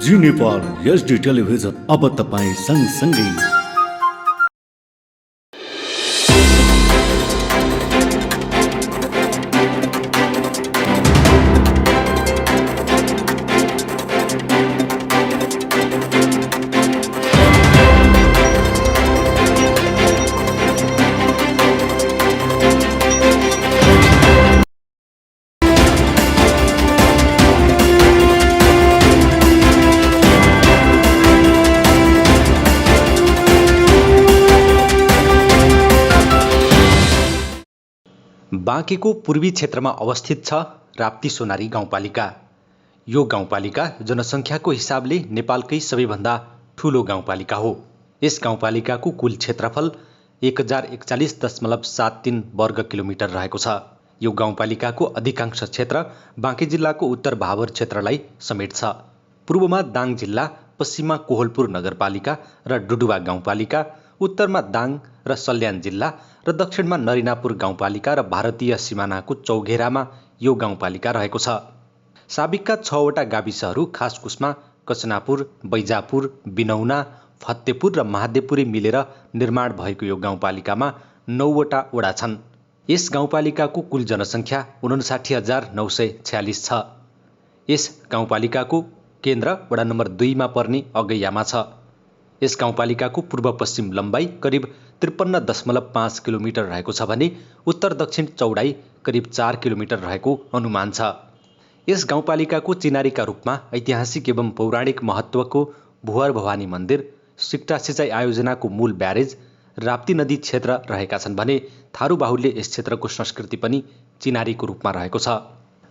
जी Nepal HD television अब तपाईँ सँगसँगै। बाँकेको पूर्वी क्षेत्रमा अवस्थित छ राप्ती सोनारी गाउँपालिका। यो गाउँपालिका जनसङ्ख्याको हिसाबले नेपालकै सबैभन्दा ठूलो गाउँपालिका हो। यस गाउँपालिकाको कुल क्षेत्रफल 1041.73 वर्ग किलोमिटर रहेको छ। यो गाउँपालिकाको अधिकांश क्षेत्र बाँके जिल्लाको उत्तर भावर क्षेत्रलाई समेट्छ। पूर्वमा दाङ जिल्ला, पश्चिममा कोहलपुर नगरपालिका र डुडुवा गाउँपालिका, उत्तरमा दाङ र सल्यान जिल्ला र दक्षिणमा नरिनापुर गाउँपालिका र भारतीय सिमानाको चौघेरामा यो गाउँपालिका रहेको छ। साबिकका 6वटा गाविसहरू खासकुसमा कचनापुर, बैजापुर, बिनौना, फत्तेपुर र महादेवपुरी मिलेर निर्माण भएको यो गाउँपालिकामा 9वटा वडा छन्। यस गाउँपालिकाको कुल जनसङ्ख्या 59,946 छ। यस गाउँपालिकाको केन्द्र वडा नम्बर 2 मा पर्ने अगैयामा छ। यस गाउँपालिकाको पूर्व पश्चिम लम्बाइ करिब 53.5 किलोमिटर रहेको छ भने उत्तर दक्षिण चौडाइ करिब 4 किलोमिटर रहेको अनुमान छ। यस गाउँपालिकाको चिनारीका रूपमा ऐतिहासिक एवं पौराणिक महत्त्वको भुवर भवानी मन्दिर, सिक्टा सिँचाइ आयोजनाको मूल ब्यारेज, राप्ती नदी क्षेत्र रहेका छन् भने थारू बाहुल्य यस क्षेत्रको संस्कृति पनि चिनारीको रूपमा रहेको छ।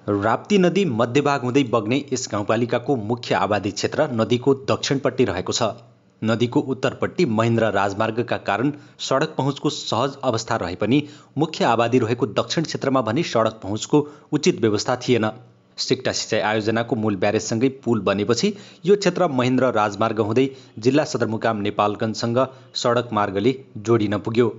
राप्ती नदी मध्यभाग हुँदै बग्ने यस गाउँपालिकाको मुख्य आबादी क्षेत्र नदीको दक्षिणपट्टि रहेको छ। नदीको उत्तरपट्टि महेन्द्र राजमार्गका कारण सडक पहुँचको सहज अवस्था रहे पनि मुख्य आबादी रहेको दक्षिण क्षेत्रमा भने सडक पहुँचको उचित व्यवस्था थिएन। सिक्टा सिँचाइ आयोजनाको मूल ब्यारेजसँगै पुल बनेपछि यो क्षेत्र महेन्द्र राजमार्ग हुँदै जिल्ला सदरमुकाम नेपालगञ्जसँग सडक मार्गले जोडिन पुग्यो।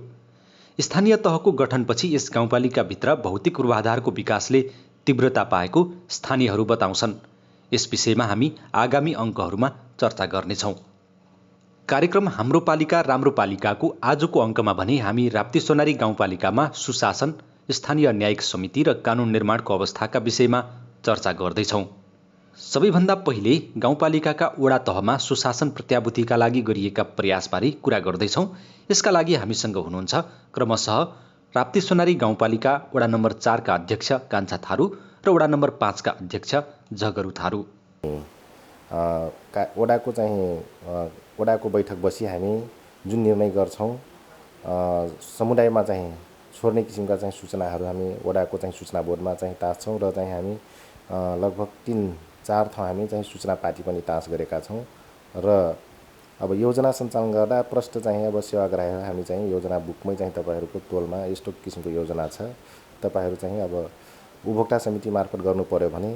स्थानीय तहको गठनपछि यस गाउँपालिकाभित्र भौतिक पूर्वाधारको विकासले तीव्रता पाएको स्थानीयहरू बताउँछन्। यस विषयमा हामी आगामी अङ्कहरूमा चर्चा गर्नेछौँ। कार्यक्रम हाम्रो पालिका राम्रो पालिकाको आजको अङ्कमा भने हामी राप्ती सोनारी गाउँपालिकामा सुशासन, स्थानीय न्यायिक समिति र कानुन निर्माणको अवस्थाका विषयमा चर्चा गर्दैछौँ। सबैभन्दा पहिले गाउँपालिकाका वडा तहमा सुशासन प्रत्याभूतिका लागि गरिएका प्रयासबारे कुरा गर्दैछौँ। यसका लागि हामीसँग हुनुहुन्छ क्रमशः राप्ती सोनारी गाउँपालिका वडा नम्बर 4 का अध्यक्ष कान्छा थारू र वडा नम्बर 5 का अध्यक्ष झगरु थारू। वडाको बैठक बसी हामी जुन निर्णय गर्छौँ समुदायमा चाहिँ छोड्ने किसिमका चाहिँ सूचनाहरू हामी वडाको चाहिँ सूचना बोर्डमा चाहिँ टाँस्छौँ र चाहिँ हामी लगभग 3-4 ठाउँ हामी चाहिँ सूचना पार्टी पनि टाँस गरेका छौँ। र अब योजना सञ्चालन गर्दा प्रष्ट चाहिँ अब सेवाग्राहीहरू हामी चाहिँ योजना बुकमै चाहिँ तपाईँहरूको टोलमा यस्तो किसिमको योजना छ, तपाईँहरू चाहिँ अब उपभोक्ता समिति मार्फत गर्नु पर्यो भने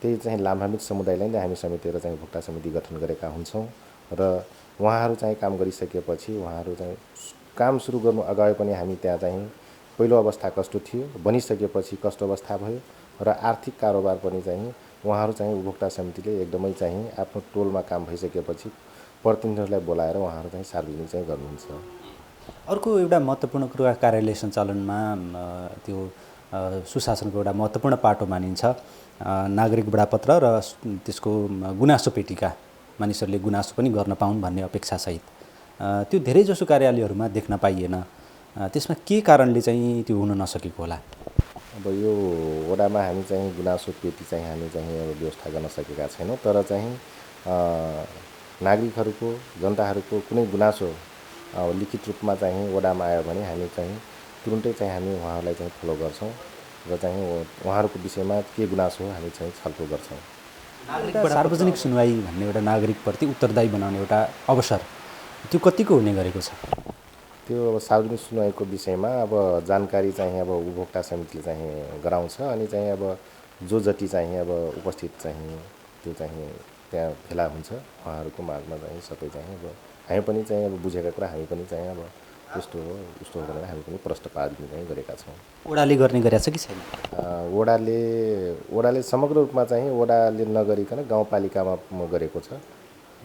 त्यही चाहिँ लाभान्वित समुदायलाई नै हामी समेटेर चाहिँ उपभोक्ता समिति गठन गरेका हुन्छौँ। र उहाँहरू चाहिँ काम गरिसकेपछि उहाँहरू चाहिँ काम सुरु गर्नु अगाडि पनि हामी त्यहाँ चाहिँ पहिलो अवस्था कस्तो थियो, बनिसकेपछि कस्तो अवस्था भयो र आर्थिक कारोबार पनि चाहिँ उहाँहरू चाहिँ उपभोक्ता समितिले एकदमै चाहिँ आफ्नो टोलमा काम भइसकेपछि प्रतिनिधिहरूलाई बोलाएर उहाँहरू चाहिँ सार्वजनिक चाहिँ गर्नुहुन्छ। अर्को एउटा महत्त्वपूर्ण कुरा कार्यालय सञ्चालनमा त्यो सुशासनको एउटा महत्त्वपूर्ण पाटो मानिन्छ नागरिक बडापत्र र त्यसको गुनासो पेटिका। मानिसहरूले गुनासो पनि गर्न पाउन् भन्ने अपेक्षासहित त्यो धेरैजसो कार्यालयहरूमा देख्न पाइएन। त्यसमा के कारणले चाहिँ त्यो हुन नसकेको होला? अब यो वडामा हामी चाहिँ गुनासो पेटी चाहिँ हामी चाहिँ व्यवस्था गर्न सकेका छैनौँ। तर चाहिँ नागरिकहरूको, जनताहरूको कुनै गुनासो लिखित रूपमा चाहिँ वडामा आयो भने हामी चाहिँ तुरुन्तै चाहिँ हामी उहाँहरूलाई चाहिँ फलो गर्छौँ र चाहिँ उहाँहरूको विषयमा के गुनासो हो हामी चाहिँ छलफल गर्छौँ। सार्वजनिक सुनवाई भन्ने एउटा नागरिकप्रति उत्तरदायी बनाउने एउटा अवसर त्यो कतिको हुने गरेको छ? त्यो अब सार्वजनिक सुनवाईको विषयमा अब जानकारी चाहिँ अब उपभोक्ता समितिले चाहिँ गराउँछ अनि चाहिँ अब जो जति चाहिँ अब उपस्थित चाहिँ त्यो चाहिँ त्यहाँ भेला हुन्छ उहाँहरूको माझमा चाहिँ सबै चाहिँ अब हामी पनि चाहिँ अब बुझेका कुरा हामी पनि चाहिँ अब त्यस्तो हो उस्तो हो भनेर हामी पनि प्रष्ट पारिदिने चाहिँ गरेका छौँ। ओडाले गर्ने गरेको छ कि छैन? वडाले समग्र रूपमा चाहिँ वडाले नगरिकन गाउँपालिकामा गरेको छ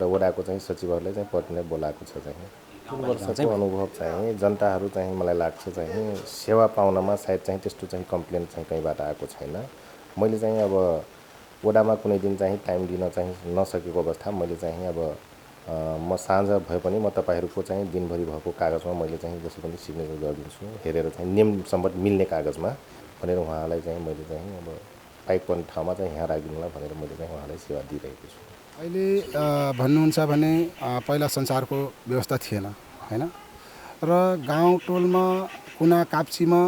र वडाको चाहिँ सचिवहरूलाई चाहिँ पटनाले बोलाएको छ। चाहिँ 3 वर्षको अनुभव चाहिँ जनताहरू चाहिँ मलाई लाग्छ चाहिँ सेवा पाउनमा सायद चाहिँ त्यस्तो चाहिँ कम्प्लेन चाहिँ कहीँबाट आएको छैन। मैले चाहिँ अब वडामा कुनै दिन चाहिँ टाइम दिन चाहिँ नसकेको अवस्था मैले चाहिँ अब म साँझ भए पनि म तपाईँहरूको चाहिँ दिनभरि भएको कागजमा मैले चाहिँ जसो पनि सिग्नेचर गरिदिन्छु हेरेर चाहिँ नियमसम्म मिल्ने कागजमा भनेर उहाँलाई चाहिँ मैले चाहिँ अब पाइपर्ने ठाउँमा चाहिँ यहाँ राखिदिनुला भनेर मैले चाहिँ उहाँलाई सेवा दिइरहेको छु। अहिले भन्नुहुन्छ भने पहिला सञ्चारको व्यवस्था थिएन हैन र गाउँ टोलमा कुना काप्चीमा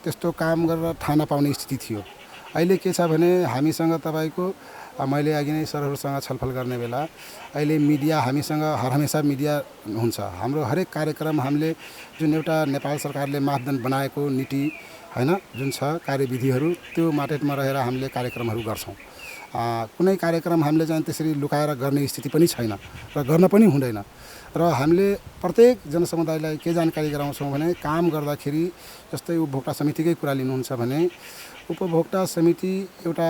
त्यस्तो काम गरेर थाहा नपाउने स्थिति थियो। अहिले के छ भने हामीसँग तपाईँको मैले अघि नै सरहरूसँग छलफल गर्ने बेला अहिले मिडिया हामीसँग हरहमेशा मिडिया हुन्छ। हाम्रो हरेक कार्यक्रम हामीले जुन एउटा नेपाल सरकारले मापदण्ड बनाएको नीति हैन जुन छ कार्यविधिहरू त्यो माटेटमा रहेर हामीले कार्यक्रमहरू गर्छौँ। कुनै कार्यक्रम हामीले चाहिँ त्यसरी लुकाएर गर्ने स्थिति पनि छैन र गर्न पनि हुँदैन। र हामीले प्रत्येक जनसमुदायलाई के जानकारी गराउँछौँ भने काम गर्दाखेरि जस्तै उपभोक्ता समितिकै कुरा लिनुहुन्छ भने उपभोक्ता समिति एउटा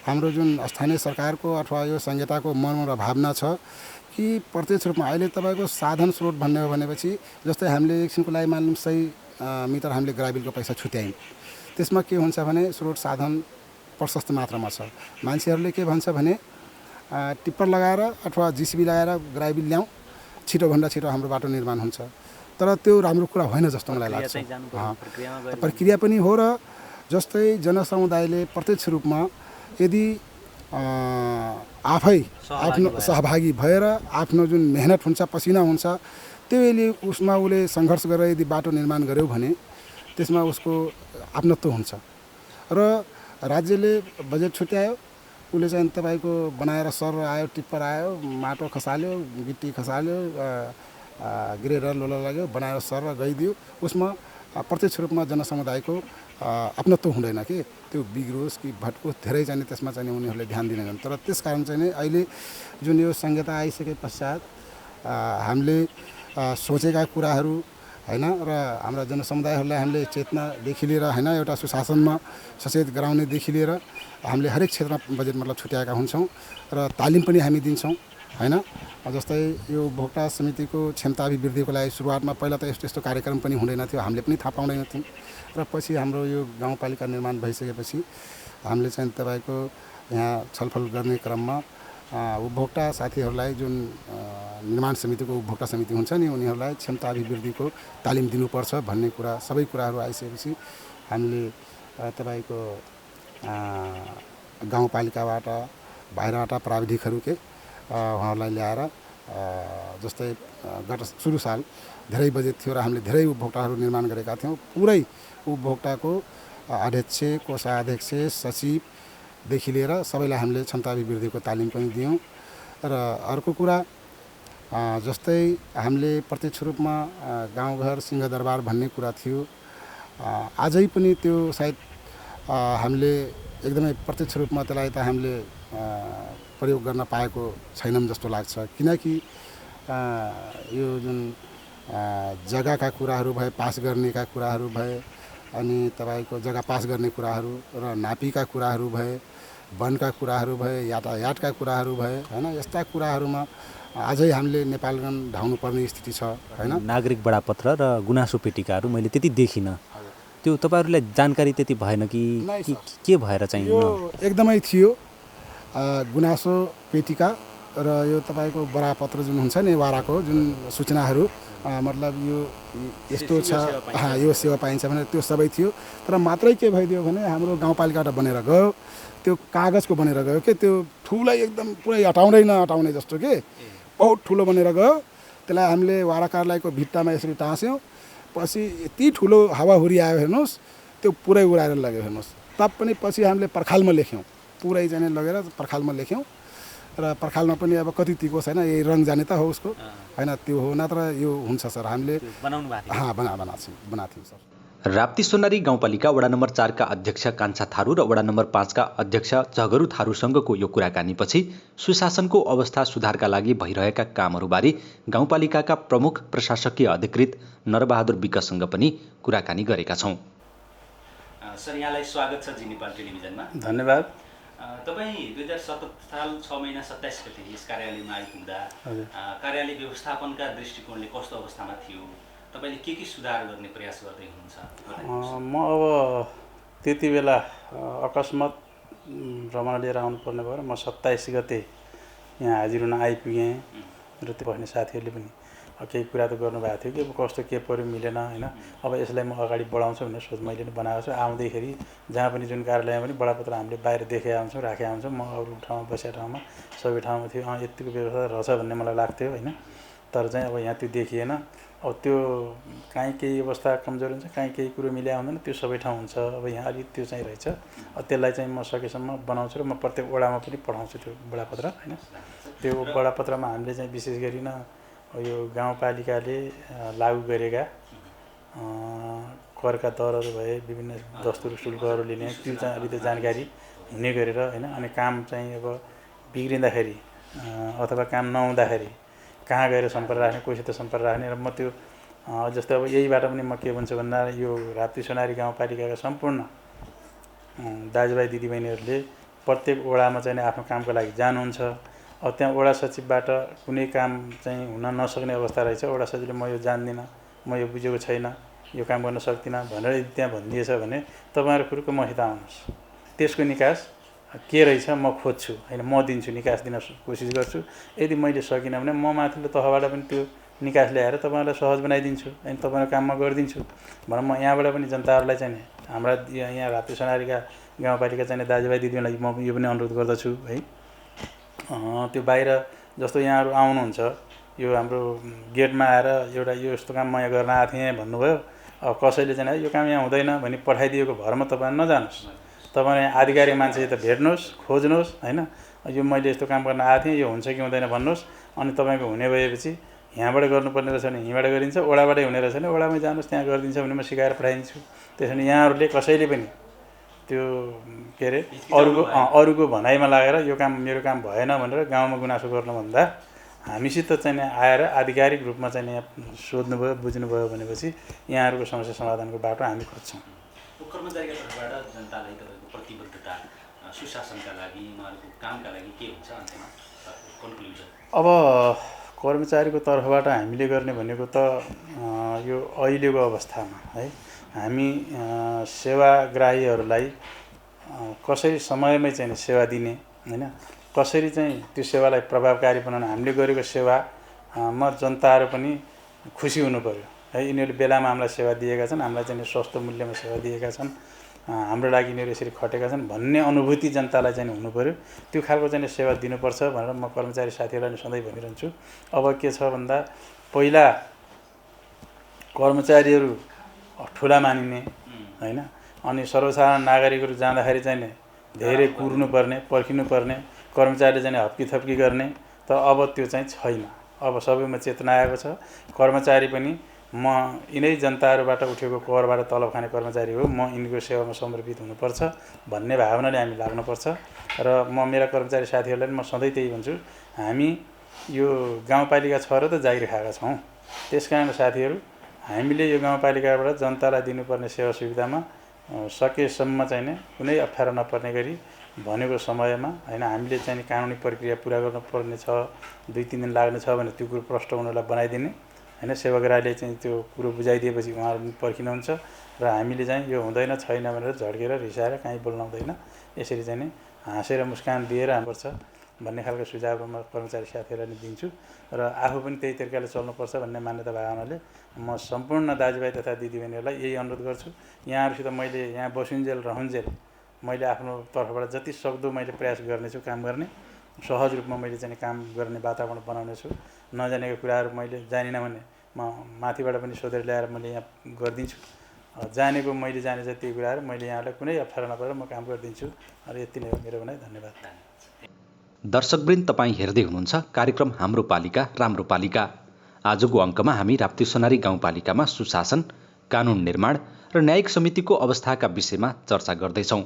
हाम्रो जुन स्थानीय सरकारको अथवा यो संहिताको मर्म र भावना छ कि प्रत्यक्ष रूपमा अहिले तपाईँको साधन स्रोत भन्ने हो भनेपछि जस्तै हामीले एकछिनको लागि मानिलिउँ 100 मिटर हामीले ग्राबिलको पैसा छुट्यायौँ। त्यसमा के हुन्छ भने स्रोत साधन प्रशस्त मात्रामा छ। मान्छेहरूले के भन्छ भने टिप्पर लगाएर अथवा जिसिबी लगाएर ग्राबिल ल्याउँ छिटोभन्दा छिटो हाम्रो बाटो निर्माण हुन्छ। तर त्यो राम्रो कुरा होइन जस्तो मलाई लाग्छ। प्रक्रिया पनि हो र जस्तै जनसमुदायले प्रत्यक्ष रूपमा यदि आफै आफ्नो सहभागी भएर आफ्नो जुन मेहनत हुन्छ पसिना हुन्छ त्यसले उसमा उसले सङ्घर्ष गरेर यदि बाटो निर्माण गर्यो भने त्यसमा उसको आफ्नत्व हुन्छ। र राज्यले बजेट छुट्यायो उसले चाहिँ तपाईँको बनाएर सर आयो टिप्पर आयो माटो खसाल्यो गिट्टी खसाल्यो ग्रेडर लोला लाग्यो बनाएर सर गइदियो उसमा प्रत्यक्ष रूपमा जनसमुदायको अपनत्व हुँदैन कि त्यो बिग्रोस् कि भटकोस् धेरै चाहिँ त्यसमा चाहिँ उनीहरूले ध्यान दिँदैनन्। तर त्यस कारण चाहिँ अहिले जुन यो संहिता आइसके पश्चात हामीले सोचेका कुराहरू हैन र हाम्रा जनसमुदायहरूलाई हामीले चेतनादेखि लिएर हैन एउटा सुशासनमा सचेत गराउनेदेखि लिएर हामीले हरेक क्षेत्रमा बजेट मतलब छुट्याएका हुन्छौँ र तालिम पनि हामी दिन्छौँ हैन। जस्तै यो उपभोक्ता समितिको क्षमता अभिवृद्धिको लागि सुरुवातमा पहिला त यस्तो यस्तो कार्यक्रम पनि हुँदैन थियो, हामीले पनि थाहा पाउँदैन थियौँ र पछि हाम्रो यो गाउँपालिका निर्माण भइसकेपछि हामीले चाहिँ तपाईँको यहाँ छलफल गर्ने क्रममा उपभोक्ता साथीहरूलाई जुन निर्माण समितिको उपभोक्ता समिति हुन्छ नि उनीहरूलाई क्षमता अभिवृद्धिको तालिम दिनुपर्छ भन्ने कुरा सबै कुराहरू आइसकेपछि हामीले तपाईँको गाउँपालिकाबाट बाहिरबाट प्राविधिकहरू उहाँहरूलाई ल्याएर जस्तै गत सुरु साल धेरै बजेट थियो र हामीले धेरै उपभोक्ताहरू निर्माण गरेका थियौँ। पुरै उपभोक्ताको अध्यक्ष कोषाध्यक्ष सचिवदेखि लिएर सबैलाई हामीले क्षमता अभिवृद्धिको तालिम पनि दियौँ। र अर्को कुरा जस्तै हामीले प्रत्यक्ष रूपमा गाउँघर सिंहदरबार भन्ने कुरा थियो आजै पनि त्यो सायद हामीले एकदमै प्रत्यक्ष रूपमा त्यसलाई त हामीले प्रयोग गर्न पाएको छैनौँ जस्तो लाग्छ। किनकि यो जुन जग्गाका कुराहरू भए पास गर्नेका कुराहरू भए अनि तपाईँको जग्गा पास गर्ने कुराहरू र नापीका कुराहरू भए वनका कुराहरू भए यातायातका कुराहरू भए हैन यस्ता कुराहरूमा अझै हामीले नेपालगञ्ज धाउनुपर्ने स्थिति छ हैन। नागरिक बडापत्र र गुनासो पेटिकाहरू मैले त्यति देखिनँ, त्यो तपाईँहरूलाई जानकारी त्यति भएन कि के भएर चाहिँ? यो एकदमै थियो गुनासो पेटिका र यो तपाईँको बडापत्र जुन हुन्छ नि वाराको जुन सूचनाहरू मतलब यो यस्तो छ यो सेवा पाइन्छ भने त्यो सबै थियो। तर मात्रै के भइदियो भने हाम्रो गाउँपालिकाबाट बनेर गयो त्यो कागजको बनेर गयो के त्यो ठुलै एकदम पुरै हटाउने जस्तो के बहुत ठुलो बनेर गयो। त्यसलाई हामीले वारा कार्यालयको भित्तामा यसरी टाँस्यौँ पछि यति ठुलो हावाहुरी आयो हेर्नुहोस् त्यो पुरै उडाएर लग्यो हेर्नुहोस्। पनि पछि हामीले पर्खालमा लेख्यौँ पुरै चाहिँ लगेर पर्खालमा लेख्यौँ र पर्खालमा पनि अब कति तिको छैन यही रङ जाने त हो उसको हैन त्यो हो नत्र यो हुन्छ सर हामीले बनाएको थियौँ सर। राप्ती सोनारी गाउँपालिका वडा नम्बर 4 का अध्यक्ष कान्छा थारू र वडा नम्बर 5 का अध्यक्ष झगरु थारूसँगको यो कुराकानीपछि सुशासनको अवस्था सुधारका लागि भइरहेका कामहरूबारे गाउँपालिकाका प्रमुख प्रशासकीय अधिकृत नरबहादुर विकसँग पनि कुराकानी गरेका छौँ। सर, यहाँलाई स्वागत छ जी नेपाल टेलिभिजनमा। धन्यवाद। तपाईँ 2017 साल 6 महिना 27 गते यस कार्यालयमा आइपुग्दा कार्यालय व्यवस्थापनका दृष्टिकोणले कस्तो अवस्थामा थियो? तपाईँले के सुधार गर्ने प्रयास गर्दै हुनुहुन्छ? म अब त्यति बेला अकस्मात भ्रमण लिएर आउनुपर्ने भएर म 27 गते यहाँ हाजिर हुन आइपुगेँ र त्यो बस्ने साथीहरूले पनि केही कुरा त गर्नुभएको थियो कि अब कस्तो के पऱ्यो मिलेन होइन, अब यसलाई म अगाडि बढाउँछु भन्ने सोच मैले पनि बनाएको छु। आउँदैखेरि जहाँ पनि जुन कार्यालयमा पनि बडापत्र हामीले बाहिर देखे आउँछौँ, राखे आउँछौँ। म अरू ठाउँमा बसेको ठाउँमा सबै ठाउँमा थियो यतिको व्यवस्था रहेछ भन्ने मलाई लाग्थ्यो होइन, तर चाहिँ अब यहाँ त्यो देखिएन। अब त्यो काहीँ केही अवस्था कमजोर हुन्छ, काहीँ केही कुरो मिल्या हुँदैन, त्यो सबै ठाउँ हुन्छ। अब यहाँ अलिक त्यो चाहिँ रहेछ, त्यसलाई चाहिँ म सकेसम्म बनाउँछु र म प्रत्येक वडामा पनि पठाउँछु त्यो बडापत्र होइन। त्यो बडापत्रमा हामीले चाहिँ विशेष गरी यो गाउँपालिकाले लागू गरेका करका दरहरू भए, विभिन्न दस्तुर शुल्कहरू लिने, त्यो चाहिँ अलिकति जानकारी हुने गरेर होइन। अनि काम चाहिँ अब बिग्रिँदाखेरि अथवा काम नहुँदाखेरि कहाँ गएर सम्पर्क राख्ने, कोसित सम्पर्क राख्ने, र म त्यो जस्तो अब यहीबाट पनि म के भन्छु भन्दा यो राप्ती सोनारी गाउँपालिकाका सम्पूर्ण दाजुभाइ दिदीबहिनीहरूले प्रत्येक वडामा चाहिँ आफ्नो कामको लागि जानुहुन्छ। अब त्यहाँ वडा सचिवबाट कुनै काम चाहिँ हुन नसक्ने अवस्था रहेछ, वडा सचिवले म यो जान्दिनँ, म यो बुझेको छैन, यो काम गर्न सक्दिनँ भनेर यदि त्यहाँ भनिदिएछ भने तपाईँहरू फुरुक्क मसित आउनुहोस्, त्यसको निकास के रहेछ म खोज्छु होइन, म दिन्छु, निकास दिन कोसिस गर्छु। यदि मैले सकिनँ भने म माथिल्लो तहबाट पनि त्यो निकास ल्याएर तपाईँहरूलाई सहज बनाइदिन्छु अनि तपाईँहरूको काम म गरिदिन्छु भनेर म यहाँबाट पनि जनताहरूलाई चाहिँ हाम्रा यहाँ राप्ती सोनारीका गाउँपालिका चाहिँ दाजुभाइ दिदीबहिनीलाई म यो पनि अनुरोध गर्दछु है। त्यो बाहिर जस्तो यहाँहरू आउनुहुन्छ, यो हाम्रो गेटमा आएर एउटा यो यस्तो काम म यहाँ गर्न आएको थिएँ भन्नुभयो, अब कसैले चाहिँ यो काम यहाँ हुँदैन भनी पठाइदिएको भरमा तपाईँ नजानुहोस्, तपाईँ आधिकारिक मान्छेसित भेट्नुहोस्, खोज्नुहोस् होइन, यो मैले यस्तो काम गर्न आएको थिएँ, यो हुन्छ कि हुँदैन भन्नुहोस्। अनि तपाईँको हुने भएपछि यहाँबाट गर्नुपर्ने रहेछ भने यहीँबाट गरिन्छ, वडाबाटै हुने रहेछ भने वडामै जानुहोस्, त्यहाँ गरिदिन्छ भने म सिकाएर पठाइदिन्छु। त्यसो भने यहाँहरूले कसैले पनि त्यो के अरे अरूको भनाइमा लागेर यो काम मेरो काम भएन भनेर गाउँमा गुनासो गर्नुभन्दा हामीसित चाहिँ आएर आधिकारिक रूपमा चाहिँ यहाँ सोध्नुभयो, बुझ्नुभयो भनेपछि यहाँहरूको समस्या समाधानको बाटो हामी खोज्छौँ। कर्मचारीका तर्फबाट जनतालाई तपाईँको प्रतिबद्धता सुशासनका लागि, उहाँहरूको कामका लागि के हुन्छ अन्त्यमा कन्क्लुजन? अब कर्मचारीको तर्फबाट हामीले गर्ने भनेको त यो अहिलेको अवस्थामा है हामी सेवाग्राहीहरूलाई कसरी समयमै चाहिँ सेवा दिने होइन, कसरी चाहिँ त्यो सेवालाई प्रभावकारी बनाउन, हामीले गरेको सेवामा जनताहरू पनि खुसी हुनु पर्यो है। यिनीहरूले बेलामा हामीलाई सेवा दिएका छन्, हामीलाई चाहिँ सस्तो मूल्यमा सेवा दिएका छन्, हाम्रो लागि यिनीहरू यसरी खटेका छन् भन्ने अनुभूति जनतालाई चाहिँ हुनु पर्यो। त्यो खालको चाहिँ सेवा दिनुपर्छ भनेर म कर्मचारी साथीहरूलाई सधैँ भनिरहन्छु। अब के छ भन्दा पहिला कर्मचारीहरू ठुला मानिने होइन, अनि सर्वसाधारण नागरिकहरू जाँदाखेरि चाहिँ धेरै कुर्नुपर्ने, पर्खिनुपर्ने, कर्मचारीले चाहिँ हप्की गर्ने, तर अब त्यो चाहिँ छैन। अब सबैमा चेतना आएको छ। कर्मचारी पनि म यिनै जनताहरूबाट उठेको करबाट तलब खाने कर्मचारी हो, म यिनको सेवामा समर्पित हुनुपर्छ भन्ने भावनाले हामी लाग्नुपर्छ। र म मेरा कर्मचारी साथीहरूलाई म सधैँ त्यही भन्छु, हामी यो गाउँपालिका छ र त जागिर खाएका छौँ। त्यस कारण साथीहरू हामीले यो गाउँपालिकाबाट जनतालाई दिनुपर्ने सेवा सुविधामा सकेसम्म चाहिँ कुनै अप्ठ्यारो नपर्ने गरी भनेको समयमा होइन हामीले चाहिँ कानुनी प्रक्रिया पुरा गर्नुपर्ने छ, 2-3 दिन लाग्ने छ भने त्यो कुरो प्रष्ट हुनलाई बनाइदिने होइन। सेवाग्राहीले चाहिँ त्यो कुरो बुझाइदिएपछि उहाँहरू पनि पर्खिनुहुन्छ र हामीले चाहिँ यो हुँदैन छैन भनेर झड्केर रिसाएर कहीँ बोल्न हुँदैन, यसरी चाहिँ हाँसेर मुस्कान दिएर हानुपर्छ भन्ने खालको सुझाव म कर्मचारी साथीहरूलाई नि दिन्छु। र आफू पनि त्यही तरिकाले चल्नुपर्छ भन्ने मान्यता भावनाले म सम्पूर्ण दाजुभाइ तथा दिदीबहिनीहरूलाई यही अनुरोध गर्छु। यहाँहरूसित मैले यहाँ बसुन्जेल रहन्जेल मैले आफ्नो तर्फबाट जति सक्दो मैले प्रयास गर्नेछु, काम गर्ने सहज रूपमा मैले चाहिँ काम गर्ने वातावरण बनाउनेछु। नजानेको कुराहरू मैले जानिनँ भने म माथिबाट पनि सोधेर ल्याएर मैले यहाँ गरिदिन्छु। जानेको मैले जाने जति कुराहरू मैले यहाँलाई कुनै अप्ठ्यारो नपरेर म काम गरिदिन्छु। र यति नै हो मेरो भनाइ। धन्यवाद। दर्शकवृन्द, तपाईँ हेर्दै हुनुहुन्छ कार्यक्रम हाम्रो पालिका राम्रो पालिका। आजको अङ्कमा हामी राप्ती सोनारी गाउँपालिकामा सुशासन, कानुन निर्माण र न्यायिक समितिको अवस्थाका विषयमा चर्चा गर्दैछौँ।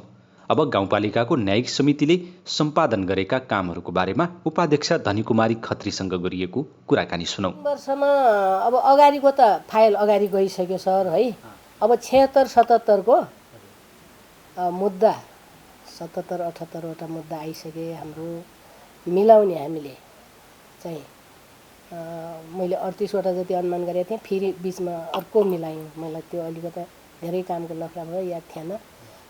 अब गाउँपालिकाको न्यायिक समितिले सम्पादन गरेका कामहरूको बारेमा उपाध्यक्ष धनीकुमारी खत्रीसँग गरिएको कुराकानी सुनौँ। वर्षमा अब अगाडिको त फाइल अगाडि गइसक्यो सर है। अब 76-77को मुद्दा 77-78वटा मुद्दा आइसके हाम्रो मिलाउने हामीले चाहिँ मैले 38वटा जति अनुमान गरेको थिएँ। फेरि बिचमा अर्को मिलायौँ। मलाई त्यो अलिकता धेरै कामको लफडा भयो, याद थिएन।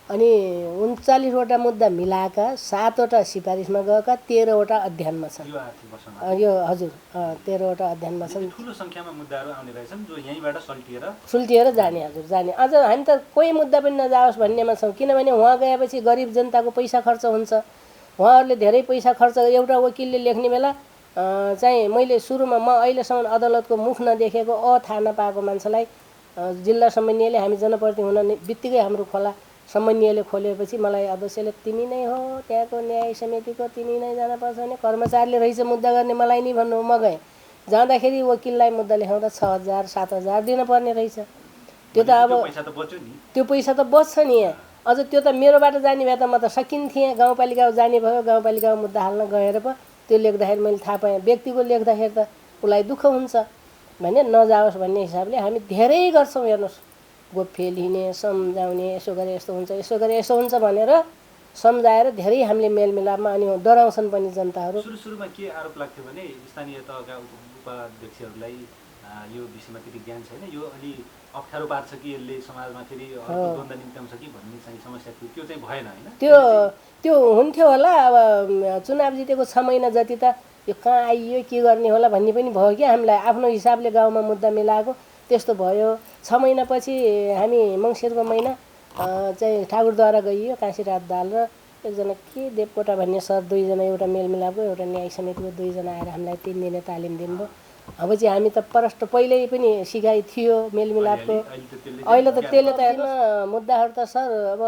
अनि 39वटा मुद्दा मिलाएका 7वटा सिफारिसमा गएका 13वटा अध्ययनमा छन्। यो हजुर 13वटा अध्ययनमा छन्। ठुलो सङ्ख्यामा मुद्दाहरू आउने रहेछन् जो यहीँबाट सुल्टिएर जाने हजुर जाने। अझ हामी त कोही मुद्दा पनि नजाओस् भन्नेमा छौँ, किनभने उहाँ गएपछि गरिब जनताको पैसा खर्च हुन्छ। उहाँहरूले धेरै पैसा खर्च, एउटा वकिलले लेख्ने बेला चाहिँ मैले सुरुमा म अहिलेसम्म अदालतको मुख नदेखेको थाहा नपाएको मान्छेलाई जिल्ला समन्वयले हामी जनप्रतिनिधि हुन बित्तिकै हाम्रो खोला समन्वयले खोलेपछि मलाई अध्यक्षले तिमी नै हो त्यहाँको न्याय समितिको, तिमी नै जानुपर्छ भने कर्मचारीले रहेछ मुद्दा गर्ने, मलाई नि भन्नु। म गएँ, जाँदाखेरि वकिललाई मुद्दा लेखाउँदा 6,000-7,000 दिनुपर्ने रहेछ। त्यो त अब त्यो पैसा त बच्छ नि। अझ त्यो त मेरोबाट जाने भए त म त सकिन्थेँ। गाउँपालिका जाने भयो, गाउँपालिकाको मुद्दा हाल्न गएर पो त्यो लेख्दाखेरि मैले थाहा पाएँ। व्यक्तिको लेख्दाखेरि त उसलाई दुःख हुन्छ भने नजाओस् भन्ने हिसाबले हामी धेरै गर्छौँ। हेर्नुहोस्, गोफे लिने, सम्झाउने, यसो गरे यस्तो हुन्छ, यसो गरे यसो हुन्छ भनेर सम्झाएर धेरै हामीले मेलमिलापमा अनि डराउँछन् पनि जनताहरू। सुरुमा के आरोप लाग्थ्यो भने स्थानीय तहका उपाध्यक्षहरूलाई यो विषयमा त्यति ज्ञान छैन, यो अलि अप्ठ्यारो पार्छ कि यसले समाजमा फेरि द्वन्द्व निम्त्याउँछ कि भन्ने चाहिँ समस्या थियो। त्यो चाहिँ भएन होइन? त्यो हुन्थ्यो होला। अब चुनाव जितेको 6 महिना जति त यो कहाँ आइयो, के गर्ने होला भन्ने पनि भयो कि हामीलाई। आफ्नो हिसाबले गाउँमा मुद्दा मिलाएको त्यस्तो भयो। 6 महिनापछि हामी मङ्सिरको महिना चाहिँ ठाकुरद्वारा गइयो। काशीराज दाल र एकजना के देवकोटा भन्ने सर, दुईजना, एउटा मेलमिलापको एउटा न्यायिक समितिको दुईजना आएर हामीलाई 3 दिने तालिम दिनुभयो। अब चाहिँ हामी त प्रष्ट पहिल्यै पनि सिकाइ थियो मेलमिलापको। अहिले त त्यसले त हेर्न मुद्दाहरू त सर अब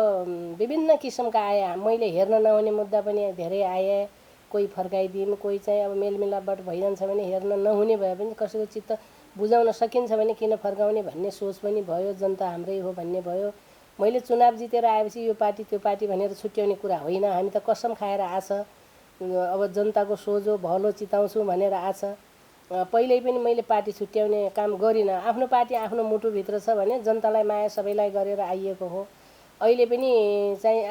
विभिन्न किसिमका आए। मैले हेर्न नहुने मुद्दा पनि धेरै आए। कोही फर्काइदिउँ, कोही चाहिँ अब मेलमिलापबाट भइजान्छ भने हेर्न नहुने भए पनि कसैको चित्त बुझाउन सकिन्छ भने किन फर्काउने भन्ने सोच पनि भयो। जनता हाम्रै हो भन्ने भयो। मैले चुनाव जितेर आएपछि यो पार्टी त्यो पार्टी भनेर छुट्याउने कुरा होइन। हामी त कसम खाएर आछ, अब जनताको सोझो भलो चिताउँछु भनेर आछ। पहिल्यै पनि मैले पार्टी छुट्याउने काम गरिनँ। आफ्नो पार्टी आफ्नो मुटुभित्र छ भने जनतालाई माया सबैलाई गरेर आइएको हो। अहिले पनि चाहिँ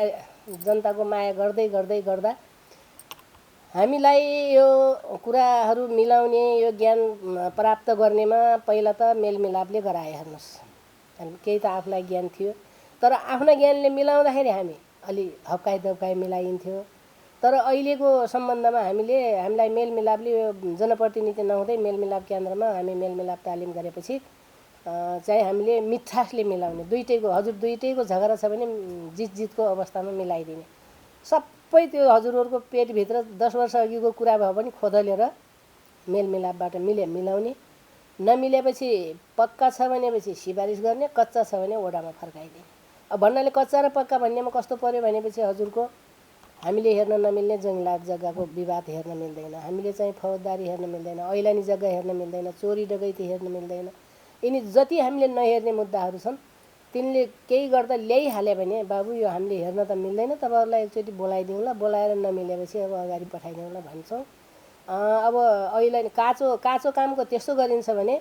जनताको माया गर्दै गर्दै गर्दा हामीलाई यो कुराहरू मिलाउने, यो ज्ञान प्राप्त गर्नेमा पहिला त मेलमिलापले गराए। हेर्नुहोस्, केही त आफूलाई ज्ञान थियो, तर आफ्ना ज्ञानले मिलाउँदाखेरि हामी अलि हप्काइ दप्काइ मिलाइन्थ्यो। तर अहिलेको सम्बन्धमा हामीलाई मेलमिलापले यो जनप्रतिनिधि नहुँदै मेलमिलाप केन्द्रमा हामी मेलमिलाप तालिम गरेपछि चाहिँ हामीले मिठासले मिलाउने। दुईटैको झगडा छ भने जितको अवस्थामा मिलाइदिने। सबै त्यो हजुरहरूको पेटभित्र 10 वर्ष अघिको कुरा भए पनि खोदलेर मेलमिलापबाट मिलाउने। नमिलेपछि पक्का छ भनेपछि सिफारिस गर्ने, कच्चा छ भने ओडामा फर्काइदिने। अब भन्नाले कच्चा र पक्का भन्नेमा कस्तो पर्यो भनेपछि हजुरको हामीले हेर्न नमिल्ने जङ्गलात जग्गाको विवाद हेर्न मिल्दैन, हामीले चाहिँ फौजदारी हेर्न मिल्दैन, ऐलानी जग्गा हेर्न मिल्दैन, चोरी डकैती हेर्न मिल्दैन। यिनी जति हामीले नहेर्ने मुद्दाहरू छन् तिनले केही गर्दा ल्याइहाल्यो भने बाबु यो हामीले हेर्न त मिल्दैन, तपाईँहरूलाई एकचोटि बोलाइदिउँला, बोलाएर नमिलेपछि अब अगाडि पठाइदिउँला भन्छौँ। अब ऐलानी काचो कामको त्यस्तो गरिन्छ भने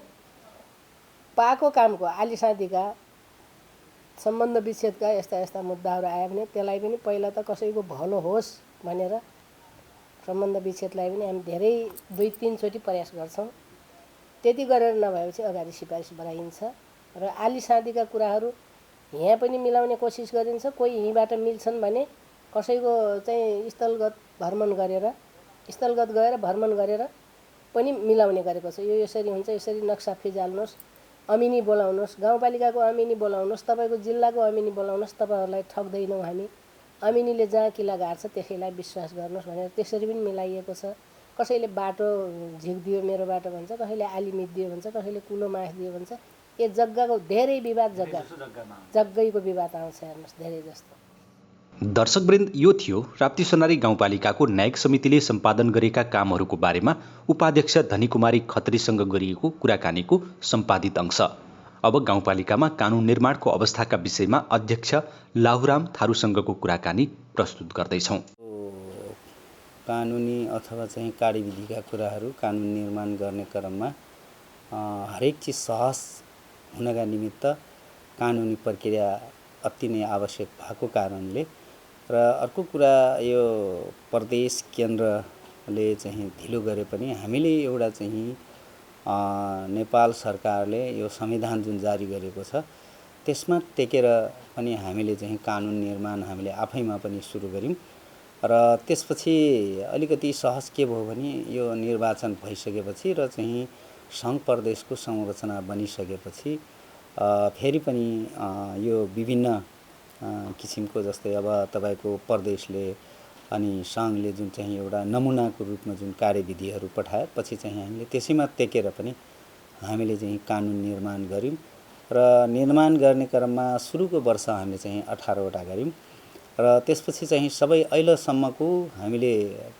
पाको कामको आलीसाँधीका सम्बन्ध विच्छेदका यस्ता मुद्दाहरू आयो भने त्यसलाई पनि पहिला त कसैको भलो होस् भनेर सम्बन्ध विच्छेदलाई पनि हामी धेरै 2-3 चोटि प्रयास गर्छौँ। त्यति गरेर नभएपछि अगाडि सिफारिस बढाइन्छ र आलीसाँधीका कुराहरू यहाँ पनि मिलाउने कोसिस गरिन्छ। कोही यहीँबाट मिल्छन् भने कसैको चाहिँ स्थलगत गएर भ्रमण गरेर पनि मिलाउने गरेको छ। यो यसरी हुन्छ, यसरी नक्सा फिजाल्नुहोस्, अमिनी बोलाउनुहोस्, गाउँपालिकाको अमिनी बोलाउनुहोस्, तपाईँको जिल्लाको अमिनी बोलाउनुहोस्, तपाईँहरूलाई ठग्दैनौँ हामी, अमिनीले जहाँ किल्ला गाड्छ त्यसैलाई विश्वास गर्नुहोस् भनेर त्यसरी पनि मिलाइएको छ। कसैले बाटो झिक्दियो मेरो बाटो भन्छ, कसैले आली मिदियो भन्छ, कसैले कुलो मास्दियो भन्छ। यो जग्गाको धेरै विवाद जग्गैको विवाद आउँछ। हेर्नुहोस् धेरै जस्तो। दर्शकवृन्द, यो थियो राप्ती सोनारी गाउँपालिकाको न्यायिक समितिले सम्पादन गरेका कामहरूको बारेमा उपाध्यक्ष धनीकुमारी खत्रीसँग गरिएको कुराकानीको सम्पादित अंश। अब गाउँपालिकामा कानुन निर्माणको अवस्थाका विषयमा अध्यक्ष लाहुराम थारूसँगको कुराकानी प्रस्तुत गर्दैछौँ। कानुनी अथवा चाहिँ कार्यविधिका कुराहरू कानुन निर्माण गर्ने क्रममा हरेक चिज सहज हुनका निमित्त कानुनी प्रक्रिया अति नै आवश्यक भएको कारणले र अर्को कुरा यो प्रदेश केन्द्रले चाहिँ ढिलो गरे पनि हामीले एउटा चाहिँ नेपाल सरकारले यो संविधान जुन जारी गरेको छ त्यसमा टेकेर पनि हामीले चाहिँ कानुन निर्माण हामीले आफैमा पनि सुरु गर्यौं र त्यसपछि अलिकति सहज के भयो भने यो निर्वाचन भइसकेपछि र चाहिँ सङ्घ प्रदेशको संरचना बनिसकेपछि फेरि पनि यो विभिन्न किसिमको जस्तै अब तपाईको प्रदेशले अनि सङ्घले जुन चाहिँ एउटा नमुनाको रूपमा जुन कार्यविधिहरू पठाए पछि चाहिँ हामीले त्यसैमा टेकेर पनि हामीले चाहिँ कानुन निर्माण गर्यौं र निर्माण गर्ने क्रममा सुरुको वर्ष हामीले चाहिँ 18 वटा गर्यौं र त्यसपछि चाहिँ सबै अहिलेसम्मको हामीले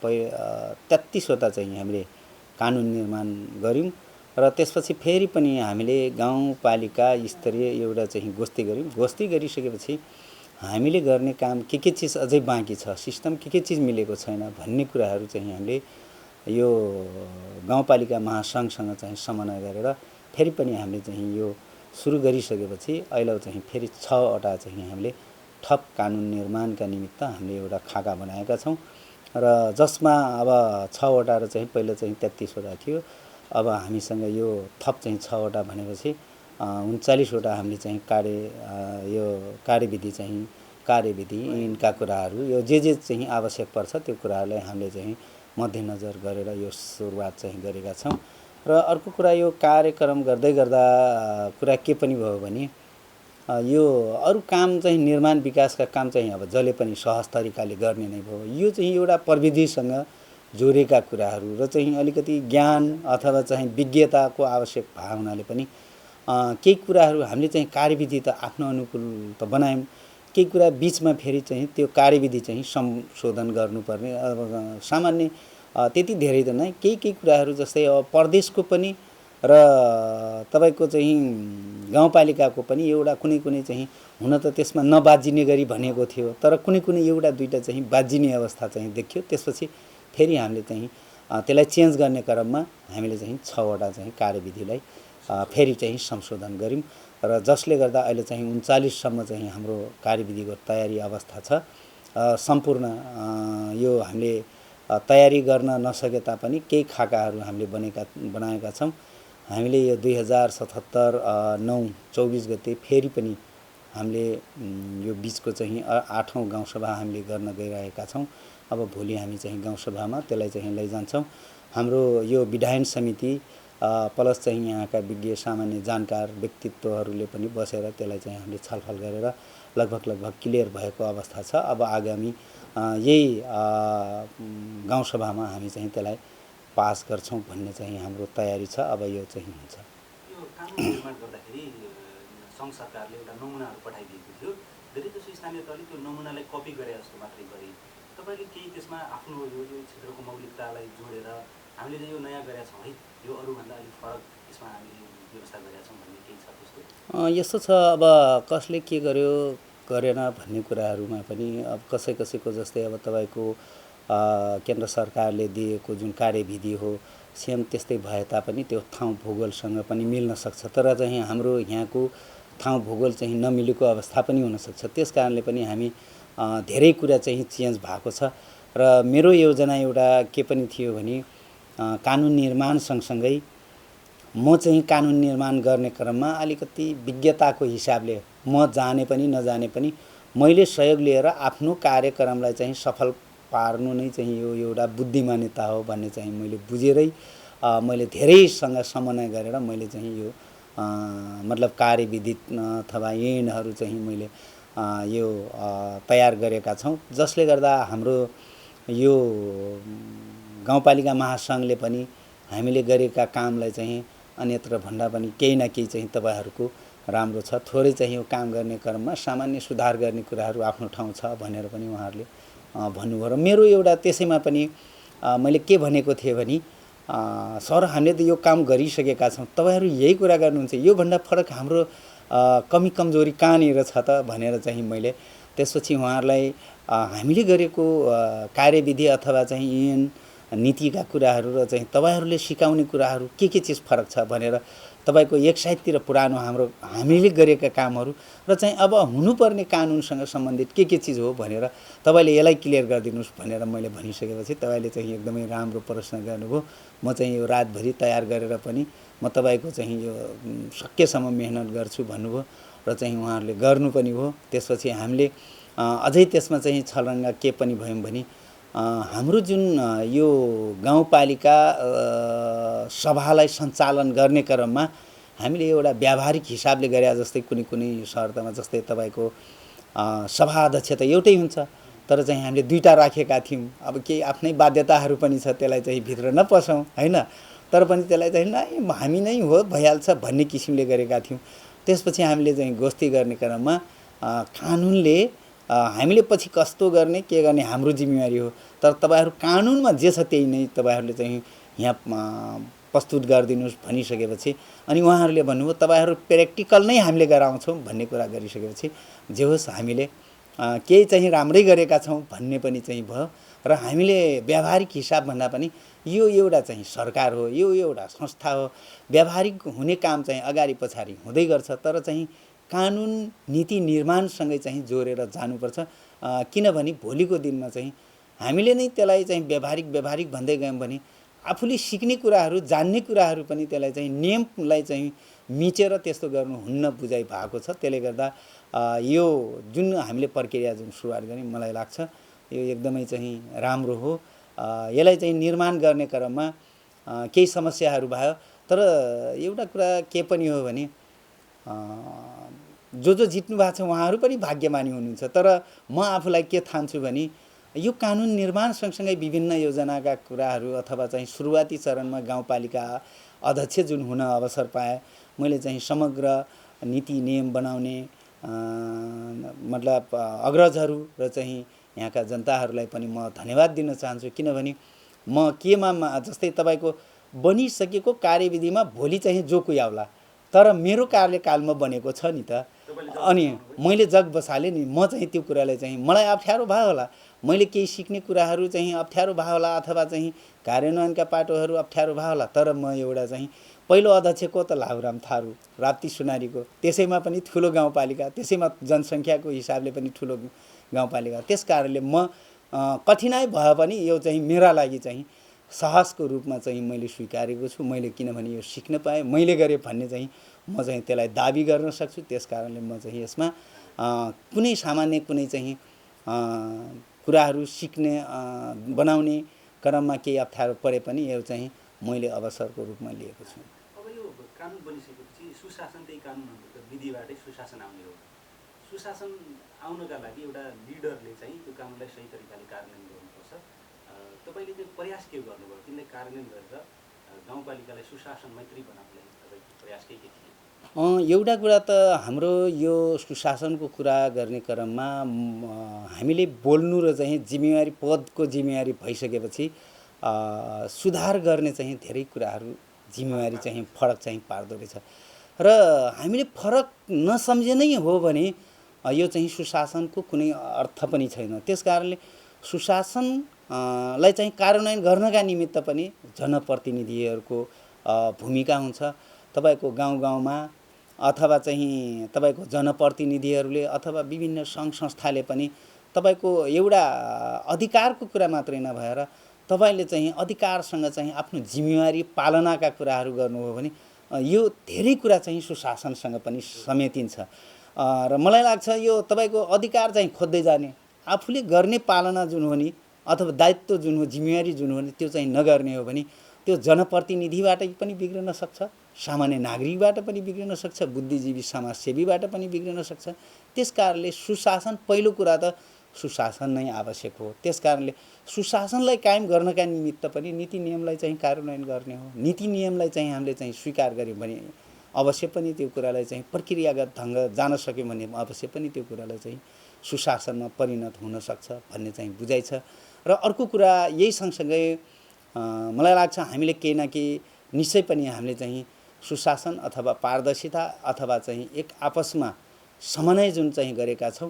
33 वटा चाहिँ हामीले कानुन निर्माण गर्यौं र त्यसपछि फेरि पनि हामीले गाउँपालिका स्तरीय एउटा चाहिँ गोष्ठी गर्यौं। गोष्ठी गरिसकेपछि हामीले गर्ने काम के चिज अझै बाँकी छ, सिस्टम के चिज मिलेको छैन भन्ने कुराहरू चाहिँ हामीले यो गाउँपालिका महासङ्घसँग चाहिँ समन्वय गरेर फेरि पनि हामीले चाहिँ यो सुरु गरिसकेपछि अहिले चाहिँ फेरि 6 वटा चाहिँ हामीले थप कानुन निर्माणका निमित्त हामीले एउटा खाका बनाएका छौं र जसमा अब 6 वटा र चाहिँ पहिला चाहिँ 33 वटा थियो। अब हामीसँग यो थप चाहिँ 6 वटा भनेपछि 39 वटा हामीले चाहिँ यो कार्यविधि चाहिँ कार्यविधि यिनका कुराहरू यो जे चाहिँ आवश्यक पर्छ त्यो कुराहरूलाई हामीले चाहिँ मध्यनजर गरेर यो सुरुवात चाहिँ गरेका छौं र अर्को कुरा यो कार्यक्रम गर्दै गर्दा कुरा के पनि भयो भने यो अरु काम चाहिँ निर्माण विकासका काम चाहिँ अब जले पनि सहज तरिकाले गर्ने नै भयो। यो चाहिँ एउटा प्रविधिसँग जोडेका कुराहरू र चाहिँ अलिकति ज्ञान अथवा चाहिँ विज्ञताको आवश्यक भएको हुनाले पनि केही कुराहरू हामीले चाहिँ कार्यविधि त आफ्नो अनुकूल त बनायौं, केही कुरा बीचमा फेरि चाहिँ त्यो कार्यविधि चाहिँ संशोधन गर्नुपर्ने अब सामान्य त्यति धेरै त नै केही कुराहरू जस्तै अब प्रदेशको पनि र तपाईको चाहिँ गाउँपालिकाको पनि एउटा कुनै चाहिँ हुन त त्यसमा नबाजिने गरी भनेको थियो तर कुनै एउटा दुईटा चाहिँ बाजिने अवस्था चाहिँ देखियो। त्यसपछि फेरि हामीले चाहिँ त्यसलाई चेन्ज गर्ने क्रममा हामीले चाहिँ 6 वटा चाहिँ कार्यविधिलाई फेरि चाहिँ संशोधन गर्यौं र जसले गर्दा अहिले चाहिँ 39 सम्म चाहिँ हाम्रो कार्यविधिको तयारी अवस्था छ। सम्पूर्ण यो हामीले तयारी गर्न नसके तापनि केही खाकाहरू हामीले बनाएका छौं। हामीले यो 2077 9 24 गते फेरि पनि हामीले यो बीचको चाहिँ 8औं गाउँसभा हामीले गर्न गइरहेका छौं। अब भोलि हामी चाहिँ गाउँसभामा त्यसलाई चाहिँ लैजान्छौं। हाम्रो यो विधायन समिति प्लस चाहिँ यहाँका विज्ञ सामान्य जानकार व्यक्तित्वहरूले पनि बसेर त्यसलाई चाहिँ हामीले छलफल गरेर लगभग क्लियर भएको अवस्था छ। अब आगामी यही गाउँसभामा हामी चाहिँ त्यसलाई पास गर्छौं भन्ने चाहिँ हाम्रो तयारी छ। अब यो चाहिँ हुन्छ। यो कानुन निर्माण गर्दाखेरि संघ सरकारले एउटा नमुनाहरू पठाइदिएको थियो। धेरै जसो स्थानीय तहले त्यो नमुनालाई कपी गरे जस्तो मात्रै गरे। तपाईले केही त्यसमा आफ्नो यो क्षेत्रको मौलिकतालाई जोडेर हामीले यो नयाँ गरेका छौं है, यो अरु भन्दा अलि फरक यसमा हामीले व्यवस्था गरेका छौं भन्ने केही छ त्यस्तो? यस्तो छ। अब कसले के गर्यो गरेन भन्ने कुराहरुमा पनि अब कसैको जस्तै अब तपाईको केन्द्र सरकारले दिएको जुन कार्यविधि हो सेम त्यस्तै भए तापनि त्यो ठाउँ भूगोलसँग पनि मिल्न सक्छ, तर चाहिँ हाम्रो यहाँको ठाउँ भूगोल चाहिँ नमिलेको अवस्था पनि हुन सक्छ। त्यसकारणले पनि हामी धेरै कुरा चाहिँ चेन्ज भएको छ र मेरो योजना एउटा के पनि थियो भने कानुन निर्माण सँगसँगै म चाहिँ कानुन निर्माण गर्ने क्रममा अलिकति विज्ञताको हिसाबले म जाने पनि नजाने पनि मैले सहयोग लिएर आफ्नो कार्यक्रमलाई चाहिँ सफल पार्नु नै चाहिँ यो एउटा बुद्धिमानीता हो भन्ने चाहिँ मैले बुझेरै मैले धेरैसँग समन्वय गरेर मैले चाहिँ यो मतलब कार्यविधि अथवा ऐनहरू चाहिँ मैले यो तयार गरेका छौं, जसले गर्दा हाम्रो यो गाउँपालिका महासंघले पनि हामीले गरेका कामलाई चाहिँ अन्यत्र भन्दा पनि केही न केही चाहिँ तपाईहरुको राम्रो छ। थोरै चाहिँ यो काम गर्ने क्रममा सामान्य सुधार गर्ने कुराहरू आफ्नो ठाउँ छ भनेर पनि उहाँहरूले भन्नुभयो र मेरो एउटा त्यसैमा पनि मैले के भनेको थिए भने सर हामीले त यो काम गरिसकेका छौँ, तपाईँहरू यही कुरा गर्नुहुन्छ, योभन्दा फरक हाम्रो कमी कमजोरी कहाँनिर छ त भनेर चाहिँ मैले त्यसपछि उहाँहरूलाई हामीले गरेको कार्यविधि अथवा चाहिँ ऐन नीतिका कुराहरू र चाहिँ तपाईँहरूले सिकाउने कुराहरू के चिज फरक छ भनेर तपाईँको एक साइडतिर पुरानो हामीले गरेका कामहरू र चाहिँ अब हुनुपर्ने कानुनसँग सम्बन्धित के चिज हो भनेर तपाईँले यसलाई क्लियर गरिदिनुहोस् भनेर मैले भनिसकेपछि तपाईँले चाहिँ एकदमै राम्रो प्रश्न गर्नुभयो। म चाहिँ यो रातभरि तयार गरेर पनि म तपाईँको चाहिँ यो सकेसम्म मेहनत गर्छु भन्नुभयो र चाहिँ उहाँहरूले गर्नु पनि हो। त्यसपछि हामीले अझै त्यसमा चाहिँ छलङ्गा के पनि भयौँ भने हाम्रो जुन यो गाउँपालिका सभालाई सञ्चालन गर्ने क्रममा हामीले एउटा व्यावहारिक हिसाबले गरे जस्तै कुनै शर्तमा जस्तै तपाईँको सभा अध्यक्ष त एउटै हुन्छ, तर चाहिँ हामीले दुईटा राखेका थियौँ। अब केही आफ्नै बाध्यताहरू पनि छ, त्यसलाई चाहिँ भित्र नपसौँ होइन, तर पनि त्यसलाई चाहिँ नै हामी नै हो भइहाल्छ भन्ने किसिमले गरेका थियौँ। त्यसपछि हामीले चाहिँ गोष्ठी गर्ने क्रममा कानुनले हामीले पछि कस्तो गर्ने के गर्ने हाम्रो जिम्मेवारी हो, तर तपाईँहरू कानुनमा जे छ त्यही नै तपाईँहरूले चाहिँ यहाँ प्रस्तुत गरिदिनुहोस् भनिसकेपछि अनि उहाँहरूले भन्नुभयो तपाईँहरू प्र्याक्टिकल नै हामीले गराउँछौँ भन्ने कुरा गरिसकेपछि जे होस् हामीले केही चाहिँ राम्रै गरेका छौँ भन्ने पनि चाहिँ भयो। र हामीले व्यावहारिक हिसाबभन्दा पनि यो एउटा चाहिँ सरकार हो, यो एउटा संस्था हो, व्यावहारिक हुने काम चाहिँ अगाडि पछाडि हुँदै गर्छ, तर चाहिँ कानुन नीति निर्माणसँगै चाहिँ जोडेर जानुपर्छ। किनभने भोलिको दिनमा चाहिँ हामीले नै त्यसलाई चाहिँ व्यावहारिक भन्दै गयौँ भने आफूले सिक्ने कुराहरू जान्ने कुराहरू पनि त्यसलाई चाहिँ नियमलाई चाहिँ मिचेर त्यस्तो गर्नु हुन्न बुझाइ भएको छ। त्यसले गर्दा यो जुन हामीले प्रक्रिया जुन सुरुवात गऱ्यौँ मलाई लाग्छ यो एकदमै चाहिँ राम्रो हो। यसलाई चाहिँ निर्माण गर्ने क्रममा केही समस्याहरू भयो, तर एउटा कुरा के पनि हो भने जो जित्नु भएको छ उहाँहरू पनि भाग्यमानी हुनुहुन्छ। तर म आफूलाई के ठान्छु भने यो कानुन निर्माण सँगसँगै विभिन्न योजनाका कुराहरू अथवा चाहिँ सुरुवाती चरणमा गाउँपालिका अध्यक्ष जुन हुन अवसर पाए, मैले चाहिँ समग्र नीति नियम बनाउने मतलब अग्रजहरू र चाहिँ यहाँका जनताहरूलाई पनि म धन्यवाद दिन चाहन्छु। किनभने म केमा जस्तै तपाईँको बनिसकेको कार्यविधिमा भोलि चाहिँ जो कोही आउला, तर मेरो कार्यकालमा बनेको छ नि त, अनि मैले जग बसालेँ नि, म चाहिँ त्यो कुरालाई चाहिँ मलाई अप्ठ्यारो भयो होला, मैले केही सिक्ने कुराहरू चाहिँ अप्ठ्यारो भयो होला अथवा चाहिँ कार्यान्वयनका पाटोहरू अप्ठ्यारो भयो होला, तर म एउटा चाहिँ पहिलो अध्यक्षको त लाहुराम थारू राप्ती सुनारीको, त्यसैमा पनि ठुलो गाउँपालिका, त्यसैमा जनसङ्ख्याको हिसाबले पनि ठुलो गाउँपालिका, त्यस कारणले म कठिनाइ भए पनि यो चाहिँ मेरा लागि चाहिँ साहसको रूपमा चाहिँ मैले स्वीकारेको छु। मैले किनभने यो सिक्न पाएँ, मैले गरेँ भन्ने चाहिँ म चाहिँ त्यसलाई दाबी गर्न सक्छु। त्यस कारणले म चाहिँ यसमा कुनै सामान्य कुनै चाहिँ कुराहरू सिक्ने बनाउने क्रममा केही अप्ठ्यारो परे पनि यो चाहिँ मैले अवसरको रूपमा लिएको छु। अब यो कानुन बनिसकेपछि सुशासन त्यही कानुन अन्तर्गत विधिबाटै सुशासन आउने हो। सुशासन आउनका लागि एउटा लिडरले चाहिँ त्यो कानुनलाई सही तरिकाले कार्यान्वयन गर्नुपर्छ। तपाईँले त्यो प्रयास के गर्नुभयो तिनले कार्यान्वयन गरेर गाउँपालिकालाई सुशासन मैत्री बनाउनको लागि तपाईँको प्रयास के थिए? एउटा कुरा त हाम्रो यो सुशासनको कुरा गर्ने क्रममा हामीले बोल्नु र चाहिँ जिम्मेवारी पदको जिम्मेवारी भइसकेपछि सुधार गर्ने चाहिँ धेरै कुराहरू जिम्मेवारी चाहिँ फरक चाहिँ पार्दो रहेछ र हामीले फरक नसम्झे नै हो भने यो चाहिँ सुशासनको कुनै अर्थ पनि छैन। त्यस कारणले सुशासनलाई चाहिँ कार्यान्वयन गर्नका निमित्त पनि जनप्रतिनिधिहरूको भूमिका हुन्छ। तपाईँको गाउँ गाउँमा अथवा चाहिँ तपाईँको जनप्रतिनिधिहरूले अथवा विभिन्न सङ्घ संस्थाले पनि तपाईँको एउटा अधिकारको कुरा मात्रै नभएर तपाईँले चाहिँ अधिकारसँग चाहिँ आफ्नो जिम्मेवारी पालनाका कुराहरू गर्नुभयो भने यो धेरै कुरा चाहिँ सुशासनसँग पनि समेटिन्छ। र मलाई लाग्छ यो तपाईँको अधिकार चाहिँ खोज्दै जाने, आफूले गर्ने पालना जुन हो नि अथवा दायित्व जुन हो जिम्मेवारी जुन हो नि त्यो चाहिँ नगर्ने हो भने त्यो जनप्रतिनिधिबाट पनि बिग्रन सक्छ, सामान्य नागरिकबाट पनि बिग्रन सक्छ, बुद्धिजीवी समाजसेवीबाट पनि बिग्रन सक्छ। त्यस कारणले सुशासन पहिलो कुरा त सुशासन नै आवश्यक हो। त्यस कारणले सुशासनलाई कायम गर्नका निमित्त पनि नीति नियमलाई चाहिँ कार्यान्वयन गर्ने हो। नीति नियमलाई चाहिँ हामीले चाहिँ स्वीकार गर्यौँ भने अवश्य पनि त्यो कुरालाई चाहिँ प्रक्रियागत ढङ्ग जान सक्यौँ भने अवश्य पनि त्यो कुरालाई चाहिँ सुशासनमा परिणत हुन सक्छ भन्ने चाहिँ बुझाइ छ। र अर्को कुरा यही सँगसँगै मलाई लाग्छ हामीले केही न केही निश्चय पनि हामीले चाहिँ सुशासन अथवा पारदर्शिता अथवा चाहिँ एक आपसमा समन्वय जुन चाहिँ गरेका छौँ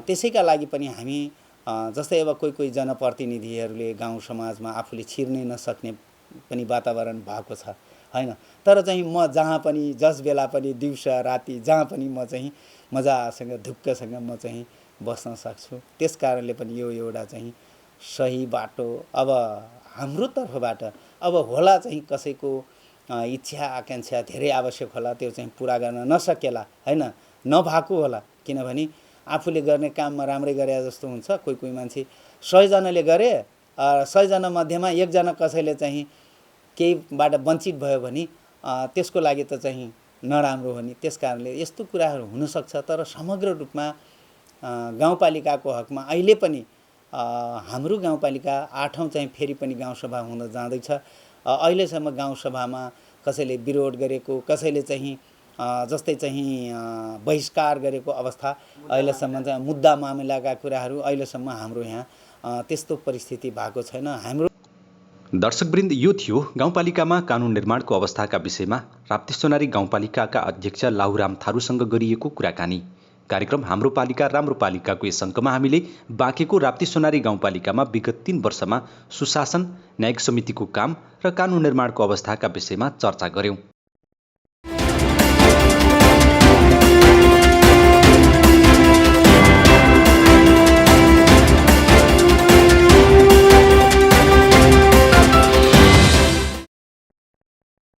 त्यसैका लागि पनि हामी जस्तै अब कोही जनप्रतिनिधिहरूले गाउँ समाजमा आफूले छिर्नै नसक्ने पनि वातावरण भएको छ हैन। तर चाहिँ म जहाँ पनि जस बेला पनि दिउँसो राति जहाँ पनि म चाहिँ मजासँग ढुक्कसँग म चाहिँ बस्न सक्छु। त्यस कारणले पनि यो एउटा चाहिँ सही बाटो अब हाम्रो तर्फबाट अब होला चाहिँ कसैको इच्छा आकाङ्क्षा धेरै आवश्यक होला त्यो चाहिँ पुरा गर्न नसकेला हैन, नभएको होला। किनभने आफूले गर्ने काममा राम्रै गरे जस्तो हुन्छ। कोही मान्छे 100 जनाले गरे 100 जना मध्येमा 1 जना कसैले चाहिँ केहीबाट वञ्चित भयो भने त्यसको लागि त चाहिँ नराम्रो हो नि। त्यस कारणले यस्तो कुराहरू हुन सक्छ। तर समग्र रूपमा गाउँपालिकाको हकमा अहिले पनि हाम्रो गाउँपालिका 8औं चाहिँ फेरि पनि गाउँसभा हुन जाँदैछ। अहिलेसम्म गाउँसभामा कसैले विरोध गरेको, कसैले चाहिँ जस्तै चाहिँ बहिष्कार गरेको अवस्था अहिलेसम्म चाहिँ मुद्दा मामिलाका कुराहरू अहिलेसम्म हाम्रो यहाँ त्यस्तो परिस्थिति भएको छैन। हाम्रो दर्शकवृन्द, यो थियो गाउँपालिकामा कानुन निर्माणको अवस्थाका विषयमा राप्तीचोनारी गाउँपालिकाका अध्यक्ष लाहुराम थारूसँग गरिएको कुराकानी। कार्यक्रम हाम्रो पालिका राम्रो पालिकाको यस अङ्कमा हामीले बाँकेको राप्तीचोनारी गाउँपालिकामा विगत 3 वर्षमा सुशासन, न्यायिक समितिको काम र कानुन निर्माणको अवस्थाका विषयमा चर्चा गर्यौं।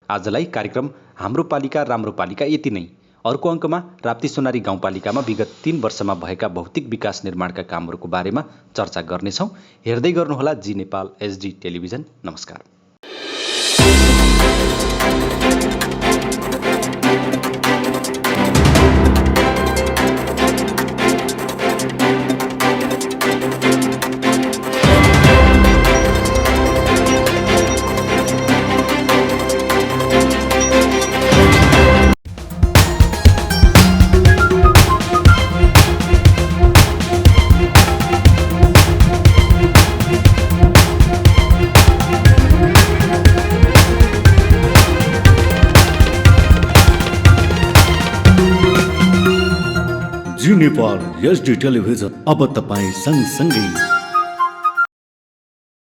आजलाई कार्यक्रम हाम्रो पालिका राम्रो पालिका यति नै। अर्को अङ्कमा राप्तीचोनारी गाउँपालिकामा विगत 3 वर्षमा भएका भौतिक विकास निर्माणका कामहरूको बारेमा चर्चा गर्नेछौँ। हेर्दै गर्नुहोला जी नेपाल एचडी टेलिभिजन। नमस्कार। जी नेपाल एचडी टेलिभिजन अब तपाईँ सँगसँगै